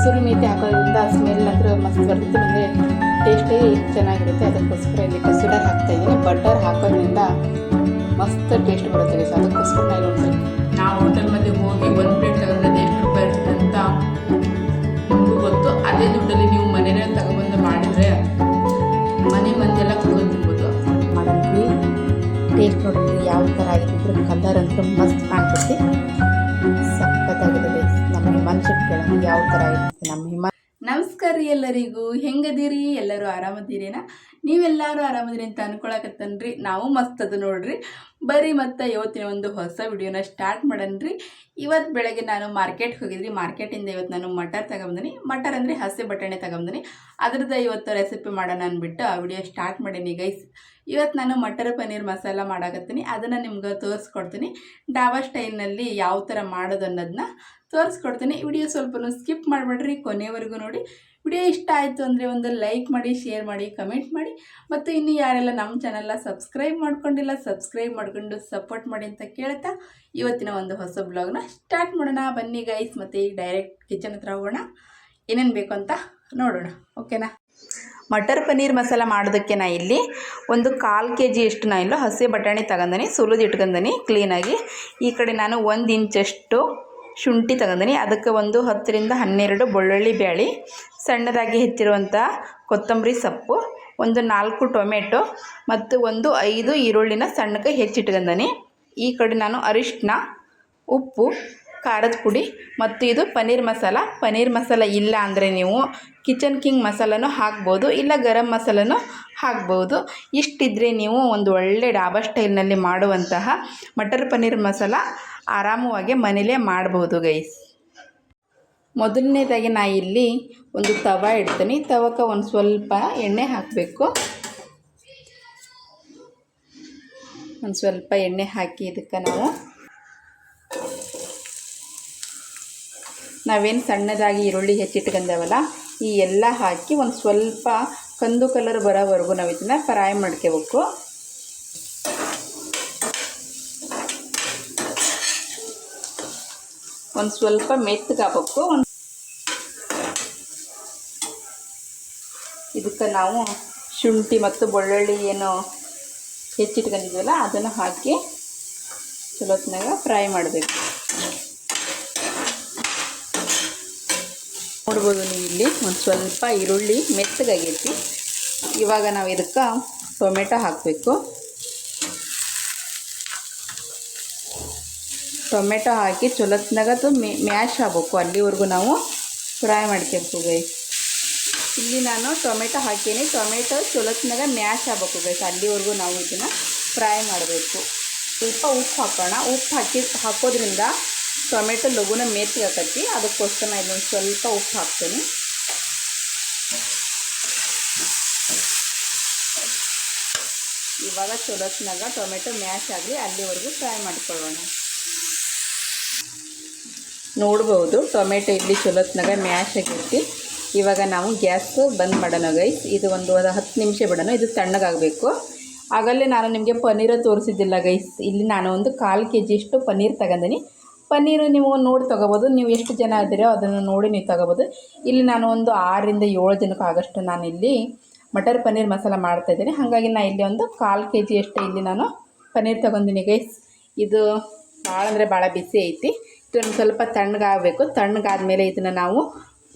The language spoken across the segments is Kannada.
ಕಸೂರಿ ಮೇಥಿ ಹಾಕೋದ್ರಿಂದ ಸ್ಮೆಲ್ ಅಂದ್ರೆ ಮಸ್ತ್ ಬರುತ್ತೆ, ಅಂದರೆ ಟೇಸ್ಟೇ ಚೆನ್ನಾಗಿರುತ್ತೆ. ಅದಕ್ಕೋಸ್ಕರ ಇಲ್ಲಿ ಕಸೂರಿ ಹಾಕ್ತಾಯಿದ್ದೀನಿ. ಬಟರ್ ಹಾಕೋದ್ರಿಂದ ಮಸ್ತ್ ಟೇಸ್ಟ್ ಬರುತ್ತೆ ಗೈಸ್. ಅದಕ್ಕೋಸ್ಕರ ನಾನು ನಾವು ಹೋಟೆಲ್ ಮಧ್ಯೆ ಹೋಗಿ ಒಂದು ಪ್ಲೇಟ್ ತಗೊಂಡ್ರೆ ಎಷ್ಟು ರೂಪಾಯಿ ಇರುತ್ತೆ ಅಂತ ನಿಮಗೂ ಗೊತ್ತು. ಅದೇ ದುಡ್ಡಲ್ಲಿ ನೀವು ಮನೆಯೇ ತಗೊಬಂದು ಮಾಡಿದರೆ ಮನೆ ಮಂದಿಯೆಲ್ಲ ಕುತ್ಕೊಂಡು ತಿನ್ಬೋದು. ಮಾಡಿದ್ವಿ ಟೇಸ್ಟ್ ನೋಡಿದ್ವಿ ಯಾವ ಥರ ಆಗಿದ್ರೆ ಕಲರ್ ಅಂತೂ ಮಸ್ತ್ ಕಾಣ್ತೈತಿ, ಸಖತ್ತಾಗಿದೆ ಗೈಸ್. ನಮ್ಮ ಹಿಮಾಂಶಕ್ಕೆ ಕೇಳೋಣ ಯಾವ ಥರ ಆಗಿರುತ್ತೆ ನಮ್ಮ ನಮಸ್ಕಾರ ರೀ ಎಲ್ಲರಿಗೂ, ಹೆಂಗದೀರಿ? ಎಲ್ಲರೂ ಆರಾಮದಿರೇನಾ? ನೀವೆಲ್ಲರೂ ಆರಾಮದಿರಿ ಅಂತ ಅನ್ಕೊಳಕತ್ತನ್ರಿ. ನಾವು ಮಸ್ತ್ ಅದು ನೋಡ್ರಿ. ಬರೀ ಮತ್ತು ಇವತ್ತಿನ ಒಂದು ಹೊಸ ವಿಡಿಯೋನ ಸ್ಟಾರ್ಟ್ ಮಾಡನ್ರಿ. ಇವತ್ತು ಬೆಳಗ್ಗೆ ನಾನು ಮಾರ್ಕೆಟ್ಗೆ ಹೋಗಿದ್ರಿ. ಮಾರ್ಕೆಟಿಂದ ಇವತ್ತು ನಾನು ಮಟರ್ ತಗೊಂಬಂದಿನಿ. ಮಟರ್ ಅಂದರೆ ಹಸಿ ಬಟಾಣಿ ತಗೊಂಬಂದಿನಿ. ಅದ್ರದ್ದು ಇವತ್ತು ರೆಸಿಪಿ ಮಾಡೋಣ ಅಂದ್ಬಿಟ್ಟು ಆ ವಿಡಿಯೋ ಸ್ಟಾರ್ಟ್ ಮಾಡೀನಿ ಗೈಸ್. ಇವತ್ತು ನಾನು ಮಟರ್ ಪನ್ನೀರ್ ಮಸಾಲ ಮಾಡಾಕತ್ತೀನಿ. ಅದನ್ನು ನಿಮ್ಗೆ ತೋರಿಸ್ಕೊಡ್ತೀನಿ. ಡಾಬಾ ಸ್ಟೈಲ್ನಲ್ಲಿ ಯಾವ ಥರ ಮಾಡೋದು ಅನ್ನೋದನ್ನ ತೋರಿಸ್ಕೊಡ್ತೀನಿ. ವಿಡಿಯೋ ಸ್ವಲ್ಪ ಸ್ಕಿಪ್ ಮಾಡಿಬಿಡ್ರಿ, ಕೊನೆವರೆಗೂ ನೋಡಿ. ವಿಡಿಯೋ ಇಷ್ಟ ಆಯಿತು ಅಂದರೆ ಒಂದು ಲೈಕ್ ಮಾಡಿ, ಶೇರ್ ಮಾಡಿ, ಕಮೆಂಟ್ ಮಾಡಿ. ಮತ್ತು ಇನ್ನು ಯಾರೆಲ್ಲ ನಮ್ಮ ಚಾನಲ್ನ ಸಬ್ಸ್ಕ್ರೈಬ್ ಮಾಡ್ಕೊಂಡಿಲ್ಲ ಸಬ್ಸ್ಕ್ರೈಬ್ ಮಾಡ್ಕೊಂಡು ಸಪೋರ್ಟ್ ಮಾಡಿ ಅಂತ ಕೇಳ್ತಾ ಇವತ್ತಿನ ಒಂದು ಹೊಸ ಬ್ಲಾಗ್ನ ಸ್ಟಾರ್ಟ್ ಮಾಡೋಣ ಬನ್ನಿ ಗೈಸ್. ಮತ್ತು ಈಗ ಡೈರೆಕ್ಟ್ ಕಿಚನ್ ಹತ್ರ ಹೋಗೋಣ, ಏನೇನು ಬೇಕು ಅಂತ ನೋಡೋಣ. ಓಕೆನಾ? ಮಟರ್ ಪನ್ನೀರ್ ಮಸಾಲ ಮಾಡೋದಕ್ಕೆ ನಾ ಇಲ್ಲಿ ಒಂದು 1/4 kg ಅಷ್ಟು ನಾ ಇಲ್ಲೋ ಹಸಿ ಬಟಾಣಿ ತಗೊಂಡನಿ, ಸುಲಿದು ಇಟ್ಕೊಂಡನಿ ಕ್ಲೀನಾಗಿ. ಈ ಕಡೆ ನಾನು 1 ಇಂಚಷ್ಟು ಶುಂಠಿ ತಗೊಂಡನಿ, ಅದಕ್ಕೆ ಒಂದು 10 ರಿಂದ 12 ಬೆಳ್ಳುಳ್ಳಿ ಬ್ಯಾಳಿ, ಸಣ್ಣದಾಗಿ ಹೆಚ್ಚಿರುವಂಥ ಕೊತ್ತಂಬರಿ ಸೊಪ್ಪು, ಒಂದು 4 ಟೊಮೆಟೊ ಮತ್ತು ಒಂದು 5 ಈರುಳ್ಳಿನ ಸಣ್ಣಕ್ಕೆ ಹೆಚ್ಚಿಟ್ಕೊಂಡನಿ. ಈ ಕಡೆ ನಾನು ಅರಿಶಿನ, ಉಪ್ಪು, ಖಾರದ ಪುಡಿ ಮತ್ತು ಇದು ಪನ್ನೀರ್ ಮಸಾಲ. ಪನ್ನೀರ್ ಮಸಾಲ ಇಲ್ಲ ಅಂದರೆ ನೀವು ಕಿಚನ್ ಕಿಂಗ್ ಮಸಾಲನೂ ಹಾಕ್ಬೋದು, ಇಲ್ಲ ಗರಂ ಮಸಾಲನೂ ಹಾಕ್ಬೋದು. ಇಷ್ಟಿದ್ರೆ ನೀವು ಒಂದು ಒಳ್ಳೆ ಡಾಬಾ ಸ್ಟೈಲ್ನಲ್ಲಿ ಮಾಡುವಂತಹ ಮಟರ್ ಪನ್ನೀರ್ ಮಸಾಲ ಆರಾಮವಾಗಿ ಮನೇಲೇ ಮಾಡ್ಬೋದು ಗೈಸ್. ಮೊದಲನೇದಾಗಿ ನಾ ಇಲ್ಲಿ ಒಂದು ತವ ಇಡ್ತೀನಿ. ತವಕ್ಕೆ ಒಂದು ಸ್ವಲ್ಪ ಎಣ್ಣೆ ಹಾಕಬೇಕು. ಒಂದು ಸ್ವಲ್ಪ ಎಣ್ಣೆ ಹಾಕಿ ಇದಕ್ಕೆ ನಾವೇನು ಸಣ್ಣದಾಗಿ ಈರುಳ್ಳಿ ಹೆಚ್ಚಿಟ್ಕೊಂಡೇವಲ್ಲ ಈ ಎಲ್ಲ ಹಾಕಿ ಒಂದು ಸ್ವಲ್ಪ ಕಂದು ಕಲರ್ ಬರೋವರೆಗೂ ನಾವು ಇದನ್ನು ಫ್ರೈ ಮಾಡ್ಕೋಬೇಕು. ಒಂದು ಸ್ವಲ್ಪ ಮೆತ್ತಗಾಗಬೇಕು. ಇದಕ್ಕೆ ನಾವು ಶುಂಠಿ ಮತ್ತು ಬೆಳ್ಳುಳ್ಳಿ ಏನು ಹೆಚ್ಚಿಟ್ಕೊಂಡಿದ್ವಲ್ಲ ಅದನ್ನು ಹಾಕಿ ಚಲೋತ್ನಾಗ ಫ್ರೈ ಮಾಡಬೇಕು. ನೋಡ್ಬೋದು ನೀವು ಇಲ್ಲಿ ಒಂದು ಸ್ವಲ್ಪ ಈರುಳ್ಳಿ ಮೆತ್ತಗಾಗೈತಿ. ಇವಾಗ ನಾವು ಇದಕ್ಕೆ ಟೊಮೆಟೊ ಹಾಕಬೇಕು. ಟೊಮೆಟೊ ಹಾಕಿ ಚಲೋತ್ನಾಗ ಅದು ಮ್ಯಾಶ್ ಆಗಬೇಕು, ಅಲ್ಲಿವರೆಗೂ ನಾವು ಫ್ರೈ ಮಾಡ್ಕೋಬೇಕು ಗೈಸ್. ಇಲ್ಲಿ ನಾನು ಟೊಮೆಟೊ ಹಾಕೀನಿ. ಟೊಮೆಟೊ ಚಲೋತ್ನಾಗ ಮ್ಯಾಶ್ ಆಗಬೇಕು ಗೈಸ್, ಅಲ್ಲಿವರೆಗೂ ನಾವು ಇದನ್ನು ಫ್ರೈ ಮಾಡಬೇಕು. ಸ್ವಲ್ಪ ಉಪ್ಪು ಹಾಕೋಣ. ಉಪ್ಪು ಹಾಕೋದ್ರಿಂದ ಟೊಮೆಟೊ ಲಘುನ ಮೆತ್ತಗಾಕತಿ, ಅದಕ್ಕೋಸ್ಕರ ನಾನು ಇಲ್ಲೊಂದು ಸ್ವಲ್ಪ ಉಪ್ಪು ಹಾಕ್ತೀನಿ. ಇವಾಗ ಚಲೋತ್ನಾಗ ಟೊಮೆಟೊ ಮ್ಯಾಶ್ ಆಗಲಿ ಅಲ್ಲಿವರೆಗೂ ಫ್ರೈ ಮಾಡ್ಕೊಳ್ಳೋಣ. ನೋಡ್ಬೋದು ಟೊಮೆಟೊ ಇಲ್ಲಿ ಚಲೋತ್ನಾಗ ಮ್ಯಾಶ್ ಆಗೈತಿ. ಇವಾಗ ನಾವು ಗ್ಯಾಸ್ ಬಂದ್ ಮಾಡೋಣ ಗೈಸ್. ಇದು ಒಂದು 10 ನಿಮಿಷ ಬಿಡೋಣ. ಇದು ತಣ್ಣಗಾಗಬೇಕು. ಆಗಲೇ ನಾನು ನಿಮಗೆ ಪನ್ನೀರ ತೋರಿಸಿದ್ದಿಲ್ಲ ಗೈಸ್. ಇಲ್ಲಿ ನಾನು ಒಂದು 1/4 kg ಅಷ್ಟು ಪನ್ನೀರ್ ತಗೊಂಡಿನಿ. ಪನ್ನೀರು ನೀವು ನೋಡಿ ತೊಗೋಬೋದು, ನೀವು ಎಷ್ಟು ಜನ ಇದ್ದೀರೋ ಅದನ್ನು ನೋಡಿ ನೀವು ತೊಗೋಬೋದು. ಇಲ್ಲಿ ನಾನು ಒಂದು 6 ರಿಂದ 7 ಜನಕ್ಕೆ ಆಗಷ್ಟು ನಾನಿಲ್ಲಿ ಮಟರ್ ಪನ್ನೀರ್ ಮಸಾಲ ಮಾಡ್ತಾಯಿದ್ದೀನಿ. ಹಾಗಾಗಿ ನಾನು ಇಲ್ಲಿ ಒಂದು 1/4 kg ಅಷ್ಟು ಇಲ್ಲಿ ನಾನು ಪನ್ನೀರ್ ತೊಗೊಂಡಿನಿ ಗೈಸ್. ಇದು ಭಾಳ ಅಂದರೆ ಭಾಳ ಬಿಸಿ ಐತಿ. ಇದೊಂದು ಸ್ವಲ್ಪ ತಣ್ಣಗಾಗಬೇಕು. ತಣ್ಣಗಾದ್ಮೇಲೆ ಇದನ್ನು ನಾವು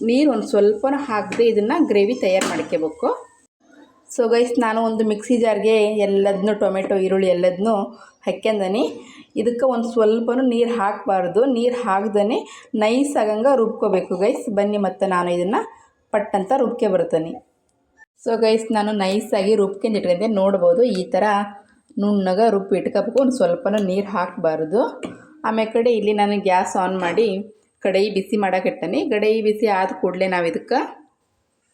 ನೀರು ಒಂದು ಸ್ವಲ್ಪ ಹಾಕದೆ ಇದನ್ನು ಗ್ರೇವಿ ತಯಾರು ಮಾಡ್ಕೋಬೇಕು. ಸೊ ಗೈಸ್ ನಾನು ಒಂದು ಮಿಕ್ಸಿ ಜಾರ್ಗೆ ಎಲ್ಲದನ್ನೂ ಟೊಮೆಟೊ ಈರುಳ್ಳಿ ಎಲ್ಲದನ್ನೂ ಹಾಕ್ಯಂದನಿ. ಇದಕ್ಕೆ ಒಂದು ಸ್ವಲ್ಪ ನೀರು ಹಾಕಬಾರ್ದು. ನೀರು ಹಾಕ್ದೇ ನೈಸ್ ಆಗಂಗೆ ರುಬ್ಕೋಬೇಕು ಗೈಸ್. ಬನ್ನಿ ಮತ್ತು ನಾನು ಇದನ್ನು ಪಟ್ಟಂತ ರುಬ್ಕೆ ಬರ್ತೀನಿ. ಸೊ ಗೈಸ್ ನಾನು ನೈಸಾಗಿ ರುಬ್ಕೊಂಡು ಇಟ್ಕೊಂಡೆ. ನೋಡ್ಬೋದು ಈ ಥರ ನುಣ್ಣಗೆ ರುಬ್ಬಿ ಇಟ್ಕೋಬೇಕು. ಒಂದು ಸ್ವಲ್ಪ ನೀರು ಹಾಕಬಾರ್ದು. ಆಮೇಲೆ ಕಡೆ ಇಲ್ಲಿ ನಾನು ಗ್ಯಾಸ್ ಆನ್ ಮಾಡಿ ಕಡಾಯಿ ಬಿಸಿ ಮಾಡೋಕ್ಕಿಟ್ಟನಿ. ಕಡಾಯಿ ಬಿಸಿ ಆದ ಕೂಡಲೇ ನಾವು ಇದಕ್ಕೆ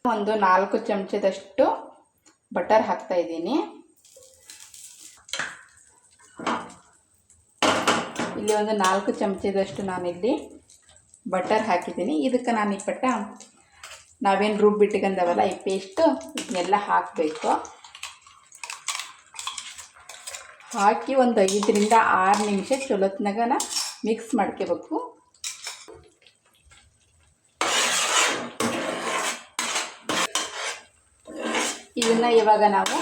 ಒಂದು 4 ಚಮಚದಷ್ಟು ಬಟರ್ ಹಾಕ್ತಾಯಿದ್ದೀನಿ. ಇಲ್ಲಿ ಒಂದು 4 ಚಮಚದಷ್ಟು ನಾನಿಲ್ಲಿ ಬಟರ್ ಹಾಕಿದ್ದೀನಿ. ಇದಕ್ಕೆ ನಾನು ಇಪ್ಪಟ್ಟ ನಾವೇನು ರುಬ್ಬಿಟ್ಕೊಂಡವಲ್ಲ ಈ ಪೇಸ್ಟು ಇದನ್ನೆಲ್ಲ ಹಾಕಬೇಕು. ಹಾಕಿ ಒಂದು 5 ರಿಂದ 6 ನಿಮಿಷ ಚಲೋತ್ನಾಗ ಮಿಕ್ಸ್ ಮಾಡ್ಕೋಬೇಕು. ಇದನ್ನು ಇವಾಗ ನಾವು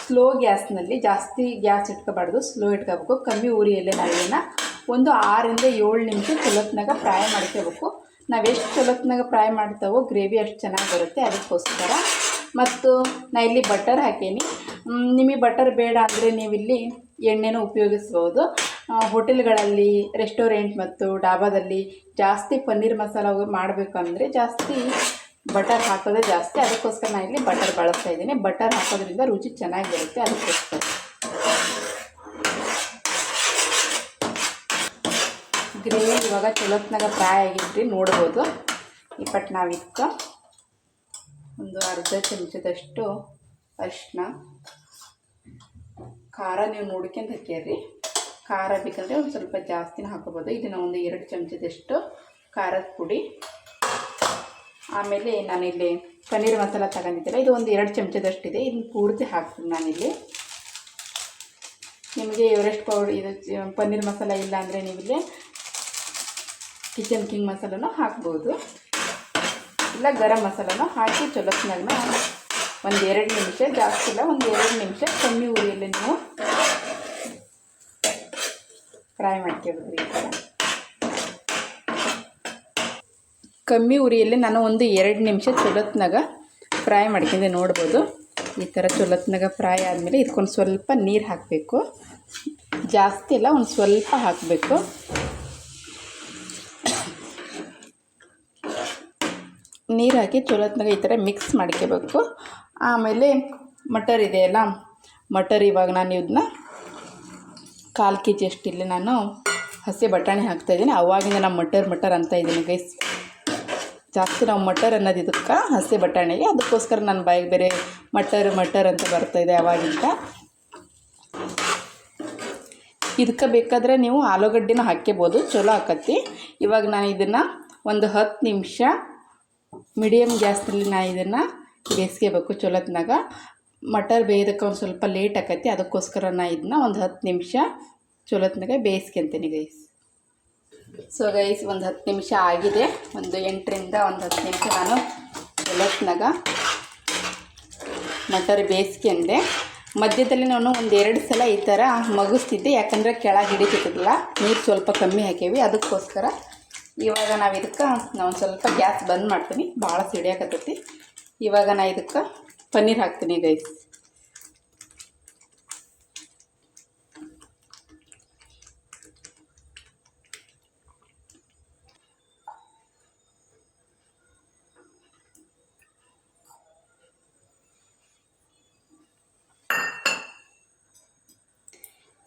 ಸ್ಲೋ ಗ್ಯಾಸ್ನಲ್ಲಿ, ಜಾಸ್ತಿ ಗ್ಯಾಸ್ ಇಟ್ಕೋಬಾರ್ದು, ಸ್ಲೋ ಇಟ್ಕೋಬೇಕು. ಕಮ್ಮಿ ಉರಿಯಲ್ಲೇ ನಾವು ಇದನ್ನು ಒಂದು 6 ರಿಂದ 7 ನಿಮಿಷ ಚಲೋತ್ನಾಗ ಫ್ರೈ ಮಾಡ್ಕೋಬೇಕು. ನಾವು ಎಷ್ಟು ಚಲೋತ್ನಾಗ ಫ್ರೈ ಮಾಡ್ತಾವೋ ಗ್ರೇವಿ ಅಷ್ಟು ಚೆನ್ನಾಗಿ ಬರುತ್ತೆ. ಅದಕ್ಕೋಸ್ಕರ ಮತ್ತು ನಾ ಇಲ್ಲಿ ಬಟರ್ ಹಾಕೀನಿ. ನಿಮಗೆ ಬಟರ್ ಬೇಡ ಅಂದರೆ ನೀವಿಲ್ಲಿ ಎಣ್ಣೆನೂ ಉಪಯೋಗಿಸ್ಬೋದು. ಹೋಟೆಲ್ಗಳಲ್ಲಿ, ರೆಸ್ಟೋರೆಂಟ್ ಮತ್ತು ಡಾಬಾದಲ್ಲಿ ಜಾಸ್ತಿ ಪನ್ನೀರ್ ಮಸಾಲ ಮಾಡಬೇಕು ಅಂದರೆ ಜಾಸ್ತಿ ಬಟರ್ ಹಾಕೋದೇ ಜಾಸ್ತಿ. ಅದಕ್ಕೋಸ್ಕರ ನಾನು ಇಲ್ಲಿ ಬಟರ್ ಬಳಸ್ತಾ ಇದ್ದೀನಿ. ಬಟರ್ ಹಾಕೋದ್ರಿಂದ ರುಚಿ ಚೆನ್ನಾಗಿ ಬರುತ್ತೆ. ಅದಕ್ಕೋಸ್ಕರ ಗ್ರೇವಿ ಇವಾಗ ಚಲೋತ್ನಾಗ ಫ್ರೈ ಆಗಿದ್ರಿ ನೋಡ್ಬೋದು. ಬಟ್ ನಾವು ಇದಕ್ಕೆ ಒಂದು ಅರ್ಧ ಚಮಚದಷ್ಟು ಅರಿಶಿನ, ಖಾರ ನೀವು ನೋಡ್ಕೊಂಡು ಹಾಕ್ಯಾರ್ರಿ. ಖಾರ ಬೇಕಂದರೆ ಒಂದು ಸ್ವಲ್ಪ ಜಾಸ್ತಿನ ಹಾಕೋಬೋದು. ಇದನ್ನು ಒಂದು 2 ಚಮಚದಷ್ಟು ಖಾರದ ಪುಡಿ. ಆಮೇಲೆ ನಾನಿಲ್ಲಿ ಪನ್ನೀರ್ ಮಸಾಲ ತಗೊಂಡಿದ್ದಿಲ್ಲ, ಇದು ಒಂದು 2 ಚಮಚದಷ್ಟಿದೆ. ಇದನ್ನು ಪೂರ್ತಿ ಹಾಕ್ತೀನಿ ನಾನಿಲ್ಲಿ. ನಿಮಗೆ ಎವರೆಸ್ಟ್ ಪೌಡರ್, ಇದು ಪನ್ನೀರ್ ಮಸಾಲ ಇಲ್ಲ ಅಂದರೆ ನೀವಿಲ್ಲಿ ಕಿಚನ್ ಕಿಂಗ್ ಮಸಾಲನೂ ಹಾಕ್ಬೋದು, ಇಲ್ಲ ಗರಂ ಮಸಾಲನೂ ಹಾಕಿ ಚಲೋತ್ನಾಗ ಒಂದು 2 ನಿಮಿಷ, ಜಾಸ್ತಿ ಇಲ್ಲ ಒಂದು 2 ನಿಮಿಷ ಕಮ್ಮಿ ಉರಿಯಲ್ಲಿ ನೀವು ಫ್ರೈ ಮಾಡ್ಕೊಳ್ರಿ. ಈ ಥರ ಕಮ್ಮಿ ಉರಿಯಲ್ಲಿ ನಾನು ಒಂದು 2 ನಿಮಿಷ ಚಲೋತ್ನಾಗ ಫ್ರೈ ಮಾಡ್ಕೊಂಡೆ ನೋಡ್ಬೋದು. ಈ ಥರ ಚಲೋತ್ನಾಗ ಫ್ರೈ ಆದಮೇಲೆ ಇದಕ್ಕೊಂದು ಸ್ವಲ್ಪ ನೀರು ಹಾಕಬೇಕು. ಜಾಸ್ತಿ ಇಲ್ಲ, ಒಂದು ಸ್ವಲ್ಪ ಹಾಕಬೇಕು. ನೀರು ಹಾಕಿ ಚಲೋತ್ನಾಗ ಈ ಥರ ಮಿಕ್ಸ್ ಮಾಡ್ಕೋಬೇಕು. ಆಮೇಲೆ ಮಟರ್ ಇದೆಯಲ್ಲ, ಮಟರ್ ಇವಾಗ ನಾನು ಇದನ್ನ 1/4 kg ಅಷ್ಟಿಲ್ಲ ನಾನು ಹಸಿ ಬಟಾಣಿ ಹಾಕ್ತಾಯಿದ್ದೀನಿ. ಅವಾಗಿಂದ ನಾನು ಮಟರ್ ಅಂತ ಇದ್ದೀನಿ ಗೈಸ್. ಜಾಸ್ತಿ ನಾವು ಮಟರ್ ಅನ್ನೋದು ಇದಕ್ಕೆ ಹಸಿ ಬಟಾಣಿಗೆ, ಅದಕ್ಕೋಸ್ಕರ ನನ್ನ ಬಾಯಿಗೆ ಬೇರೆ ಮಟರ್ ಅಂತ ಬರ್ತಾಯಿದೆ ಅವಾಗಿಂದ. ಇದಕ್ಕೆ ಬೇಕಾದರೆ ನೀವು ಆಲೂಗಡ್ಡೆನೂ ಹಾಕ್ಕೋಬೋದು, ಚಲೋ ಆಕತಿ. ಇವಾಗ ನಾನು ಇದನ್ನು ಒಂದು 10 ನಿಮಿಷ ಮೀಡಿಯಮ್ ಗ್ಯಾಸ್ನಲ್ಲಿ ನಾನು ಇದನ್ನು ಬೇಯಿಸ್ಕೋಬೇಕು ಚಲೋತ್ನಾಗ. ಮಟರ್ ಬೇಯೋದಕ್ಕೆ ಒಂದು ಸ್ವಲ್ಪ ಲೇಟ್ ಆಕತಿ, ಅದಕ್ಕೋಸ್ಕರ ನಾನು ಇದನ್ನ ಒಂದು 10 ನಿಮಿಷ ಚಲೋತ್ನಾಗ ಬೇಯಿಸ್ಕೊತೀನಿ ಗೈಸ್. ಸೊ ಗೈಸ್, ಒಂದು 10 ನಿಮಿಷ ಆಗಿದೆ. ಒಂದು 8 ರಿಂದ 10 ನಿಮಿಷ ನಾನು ಚಲೋತ್ನಾಗ ಮಟರ್ ಬೇಯಿಸ್ಕೊಂಡೆ. ಮಧ್ಯದಲ್ಲಿ ನಾನು ಒಂದು 2 ಸಲ ಈ ಥರ ಮಗಿಸ್ತಿದ್ದೆ, ಯಾಕಂದರೆ ಕೆಳಗೆ ಹಿಡಿತಿದ್ದಿಲ್ಲ. ನೀರು ಸ್ವಲ್ಪ ಕಮ್ಮಿ ಹಾಕೇವಿ, ಅದಕ್ಕೋಸ್ಕರ. ಇವಾಗ ನಾವು ಒಂದು ಸ್ವಲ್ಪ ಗ್ಯಾಸ್ ಬಂದ್ ಮಾಡ್ತೀನಿ, ಭಾಳ ಸಿಡಿಯಾಕತ್ತೈತಿ. ಇವಾಗ ನಾನು ಇದಕ್ಕೆ ಪನ್ನೀರ್ ಹಾಕ್ತೀನಿ ಗೈಸ್.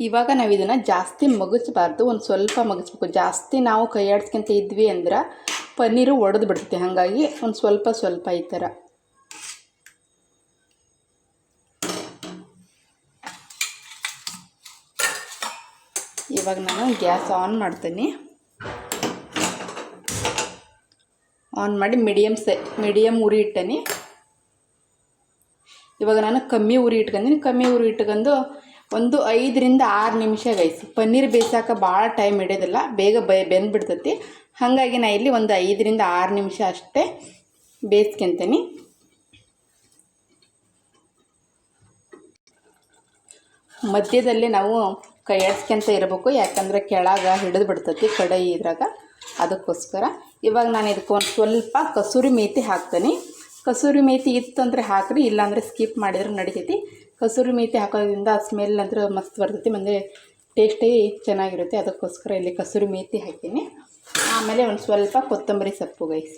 ಇವಾಗ ನಾವು ಇದನ್ನು ಜಾಸ್ತಿ ಮಗಚಬಾರ್ದು, ಒಂದು ಸ್ವಲ್ಪ ಮಗಚಬೇಕು. ಜಾಸ್ತಿ ನಾವು ಕೈ ಆಡಿಸ್ಕೊಂತ ಇದ್ವಿ ಅಂದ್ರೆ ಪನ್ನೀರು ಒಡೆದು ಬಿಡ್ತೈತಿ. ಹಾಗಾಗಿ ಒಂದು ಸ್ವಲ್ಪ ಈ ಥರ. ಇವಾಗ ನಾನು ಗ್ಯಾಸ್ ಆನ್ ಮಾಡ್ತೀನಿ. ಆನ್ ಮಾಡಿ ಮೀಡಿಯಮ್ ಉರಿ ಇಟ್ಟನಿ. ಇವಾಗ ನಾನು ಕಮ್ಮಿ ಉರಿ ಇಟ್ಕೊಂಡು ಒಂದು 5 ರಿಂದ 6 ನಿಮಿಷ ಗೈಸ್. ಪನ್ನೀರ್ ಬೇಯಿಸಾಕ ಭಾಳ ಟೈಮ್ ಹಿಡಿಯೋದಿಲ್ಲ, ಬೇಗ ಬೆಂದ್ಬಿಡ್ತೈತಿ. ಹಾಗಾಗಿ ನಾನು ಇಲ್ಲಿ ಒಂದು 5 ರಿಂದ 6 ನಿಮಿಷ ಅಷ್ಟೇ ಬೇಯಿಸ್ಕೊಂತೀನಿ. ಮಧ್ಯದಲ್ಲಿ ನಾವು ಕೈ ಆಡಿಸ್ಕೊಂತ ಇರಬೇಕು, ಯಾಕಂದರೆ ಕೆಳಗೆ ಹಿಡಿದು ಬಿಡ್ತೈತಿ ಕಡಾಯಿ ಇದ್ರಾಗ. ಅದಕ್ಕೋಸ್ಕರ ಇವಾಗ ನಾನು ಇದಕ್ಕೆ ಒಂದು ಸ್ವಲ್ಪ ಕಸೂರಿ ಮೇಥಿ ಹಾಕ್ತೀನಿ. ಕಸೂರಿ ಮೇಥಿ ಇತ್ತಂದರೆ ಹಾಕ್ರಿ, ಇಲ್ಲಾಂದರೆ ಸ್ಕಿಪ್ ಮಾಡಿದ್ರೆ ನಡಿತೈತಿ. ಕಸೂರಿ ಮೇಥಿ ಹಾಕೋದ್ರಿಂದ ಸ್ಮೆಲ್ ಅಂದ್ರೆ ಮಸ್ತ್ ಬರ್ತೈತಿ, ಅಂದರೆ ಟೇಸ್ಟೇ ಚೆನ್ನಾಗಿರುತ್ತೆ. ಅದಕ್ಕೋಸ್ಕರ ಇಲ್ಲಿ ಕಸೂರಿ ಮೇಥಿ ಹಾಕೀನಿ. ಆಮೇಲೆ ಒಂದು ಸ್ವಲ್ಪ ಕೊತ್ತಂಬರಿ ಸೊಪ್ಪು ಗೈಸ್.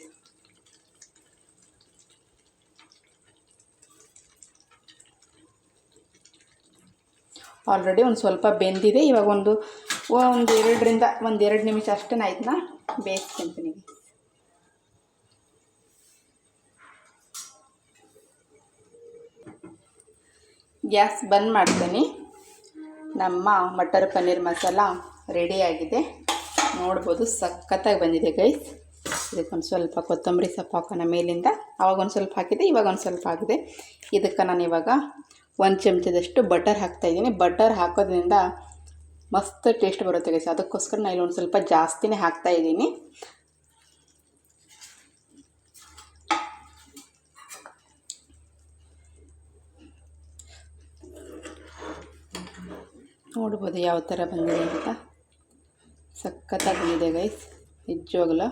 ಆಲ್ರೆಡಿ ಒಂದು ಸ್ವಲ್ಪ ಬೆಂದಿದೆ. ಇವಾಗ ಒಂದು 2 ರಿಂದ 2 ನಿಮಿಷ ಅಷ್ಟೇ ನಾನು ಇದನ್ನ ಬೇಯಿಸ್ಕೊಂತೀನಿ. ಗ್ಯಾಸ್ ಬಂದ್ ಮಾಡ್ತೀನಿ. ನಮ್ಮ ಮಟರ್ ಪನ್ನೀರ್ ಮಸಾಲ ರೆಡಿಯಾಗಿದೆ, ನೋಡ್ಬೋದು. ಸಖತ್ತಾಗಿ ಬಂದಿದೆ ಗೈಸ್. ಇದಕ್ಕೊಂದು ಸ್ವಲ್ಪ ಕೊತ್ತಂಬರಿ ಸೊಪ್ಪು ಹಾಕೋಣ ಮೇಲಿಂದ. ಆವಾಗ ಒಂದು ಸ್ವಲ್ಪ ಹಾಕಿದೆ, ಇವಾಗ ಒಂದು ಸ್ವಲ್ಪ ಆಗಿದೆ. ಇದಕ್ಕೆ ನಾನು ಇವಾಗ 1 ಚಮಚದಷ್ಟು ಬಟರ್ ಹಾಕ್ತಾಯಿದ್ದೀನಿ. ಬಟರ್ ಹಾಕೋದ್ರಿಂದ ಮಸ್ತ್ ಟೇಸ್ಟ್ ಬರುತ್ತೆ ಗೈಸ್. ಅದಕ್ಕೋಸ್ಕರ ನಾನು ಇಲ್ಲಿ ಒಂದು ಸ್ವಲ್ಪ ಜಾಸ್ತಿನೇ ಹಾಕ್ತಾಯಿದ್ದೀನಿ. ನೋಡ್ಬೋದು ಯಾವ ಥರ ಬಂದಿದೆ ಅಂತ. ಸಖತ್ತಾಗಿ ಬಂದಿದೆ ಗೈಸ್, ನಿಜವಾಗ್ಲೂ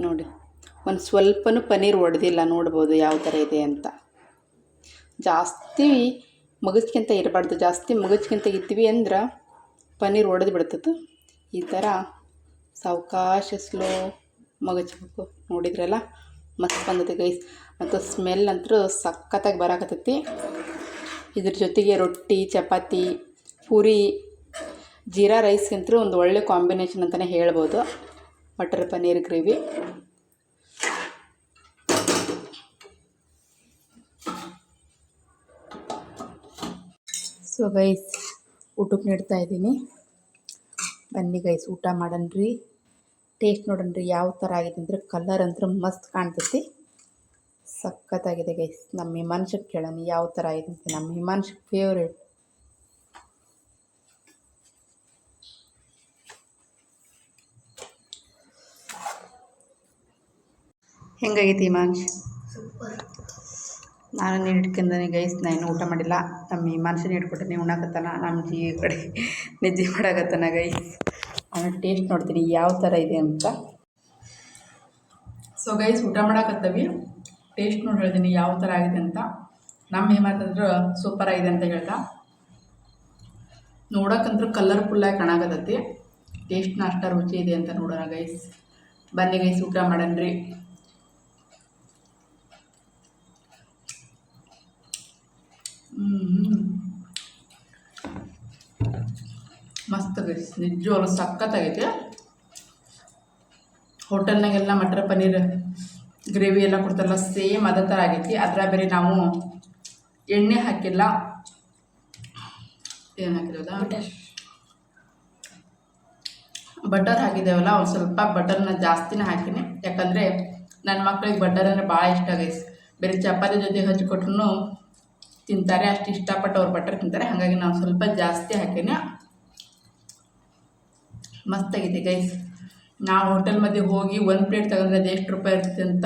ನೋಡಿ. ಒಂದು ಸ್ವಲ್ಪನೂ ಪನ್ನೀರ್ ಒಡೆದಿಲ್ಲ, ನೋಡ್ಬೋದು ಯಾವ ಥರ ಇದೆ ಅಂತ. ಜಾಸ್ತಿ ಮಗಚ್ಕಿಂತ ಇರಬಾರ್ದು, ಜಾಸ್ತಿ ಮಗಚ್ಕಿಂತ ಇದ್ವಿ ಅಂದ್ರೆ ಪನ್ನೀರ್ ಒಡೆದು ಬಿಡ್ತದೆ. ಈ ಥರ ಸಾವಕಾಶ ಸ್ಲೋ ಮಗಚ್ಬೇಕು. ನೋಡಿದ್ರಲ್ಲ ಮಸ್ತ್ ಬಂದೈತೆ ಗೈಸ್. ಮತ್ತು ಸ್ಮೆಲ್ ಅಂತೂ ಸಖತ್ತಾಗಿ ಬರಾಕತ್ತೈತಿ. ಇದ್ರ ಜೊತೆಗೆ ರೊಟ್ಟಿ, ಚಪಾತಿ, ಪೂರಿ, ಜೀರಾ ರೈಸ್ಗಂತೂ ಒಂದು ಒಳ್ಳೆ ಕಾಂಬಿನೇಷನ್ ಅಂತಲೇ ಹೇಳ್ಬೋದು. Matar paneer gravy. So guys, ಊಟಕ್ಕೆ ನೀಡ್ತಾ ಇದ್ದೀನಿ. ಬನ್ನಿ ಗೈಸ್, ಊಟ ಮಾಡನ್ರಿ. ಟೇಸ್ಟ್ ನೋಡನ್ರಿ ಯಾವ ಥರ ಆಗಿದೆ ಅಂದರೆ ಕಲರ್ ಅಂತೂ ಮಸ್ತ್ ಕಾಣ್ತೈತಿ, ಸಖತ್ತಾಗಿದೆ ಗೈಸ್. ನಮ್ಮ ಹಿಮಾಂಶಕ್ಕೆ ಕೇಳೋಣ ಯಾವ ಥರ ಆಗಿದೆ ಅಂತ. ನಮ್ಮ ಹಿಮಾಂಶ್ ಫೇವ್ರೇಟ್. ಹೆಂಗಾಗೈತಿ ಹಿಮಾಂಶ್? ನಾನು ನೀರು ಇಟ್ಕೊಂಡೀನಿ ಗೈಸ್, ನಾನು ಊಟ ಮಾಡಿಲ್ಲ. ನಮ್ಮ ಹಿಮಾಂಶನ ಇಟ್ಕೊಟ್ಟೆ ಉಣ್ಣಾಕತ್ತಾನ. ನಮ್ಮ ಜೀ ಕಡೆ ನಿದ್ದೆ ಮಾಡಾಕತ್ತಾನ ಗೈಸ್. ಆಮೇಲೆ ಟೇಸ್ಟ್ ನೋಡ್ತೀನಿ ಯಾವ ಥರ ಇದೆ ಅಂತ. ಸೊ ಗೈಸ್, ಊಟ ಮಾಡಾಕತ್ತೀವಿ. ಟೇಸ್ಟ್ ನೋಡಿ ಹೇಳ್ತೀನಿ ಯಾವ ಥರ ಆಗಿದೆ ಅಂತ. ನಮ್ಮ ಹೇಮಂತಂದ್ರೆ ಸೂಪರ್ ಆಗಿದೆ ಅಂತ ಹೇಳ್ತಾ, ನೋಡೋಕ್ಕಂದ್ರೂ ಕಲರ್ಫುಲ್ಲಾಗಿ ಕಾಣಾಕತ್ತೈತಿ. ಟೇಸ್ಟ್ನ ಅಷ್ಟ ರುಚಿ ಇದೆ ಅಂತ ನೋಡೋಣ ಗೈಸ್. ಬನ್ನಿ ಗೈಸ್, ಊಟ ಮಾಡನ್ರಿ. ಮಸ್ತ್ ಗೈಸ್, ನಿಜವಾಗ್ಲೂ ಸಖತ್ತಾಗೈತೆ. ಹೋಟೆಲ್ನಾಗೆಲ್ಲ ಮಟರ್ ಪನ್ನೀರ್ ಗ್ರೇವಿ ಎಲ್ಲ ಕೊಡ್ತಾರಲ್ಲ, ಸೇಮ್ ಅದೇ ಥರ ಆಗೈತಿ. ಅದರ ಬೇರೆ ನಾವು ಎಣ್ಣೆ ಹಾಕಿಲ್ಲ, ಏನು ಹಾಕಿರೋದ ಬಟರ್ ಹಾಕಿದ್ದೇವಲ್ಲ, ಒಂದು ಸ್ವಲ್ಪ ಬಟರ್ನ ಜಾಸ್ತಿನೇ ಹಾಕಿನಿ. ಯಾಕಂದರೆ ನನ್ನ ಮಕ್ಳಿಗೆ ಬಟರ್ ಅಂದರೆ ಭಾಳ ಇಷ್ಟ ಗೈಸ್. ಬೇರೆ ಚಪಾತಿ ಜೊತೆ ಹಚ್ಚಿಕೊಟ್ರು ತಿಂತಾರೆ, ಅಷ್ಟು ಇಷ್ಟಪಟ್ಟು ಅವ್ರು ಬಟರ್ ತಿಂತಾರೆ. ಹಾಗಾಗಿ ನಾವು ಸ್ವಲ್ಪ ಜಾಸ್ತಿ ಹಾಕೀನಿ. ಮಸ್ತಾಗಿದೆ ಗೈಸ್. ನಾವು ಹೋಟೆಲ್ ಮಧ್ಯೆ ಹೋಗಿ ಒಂದು ಪ್ಲೇಟ್ ತಗೊಂಡ್ರೆ ಅದು ಎಷ್ಟು ರೂಪಾಯಿ ಇರ್ತೈತೆ ಅಂತ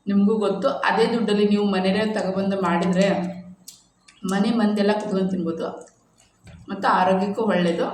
ನಿಮಗೂ ಗೊತ್ತು. ಅದೇ ದುಡ್ಡಲ್ಲಿ ನೀವು ಮನೆಯಲ್ಲೇ ತಗೊಬಂದು ಮಾಡಿದರೆ ಮನೆ ಮಂದೆಲ್ಲ ಕುತ್ಕೊಂಡು ತಿನ್ಬೋದು ಮತ್ತು ಆರೋಗ್ಯಕ್ಕೂ ಒಳ್ಳೆಯದು.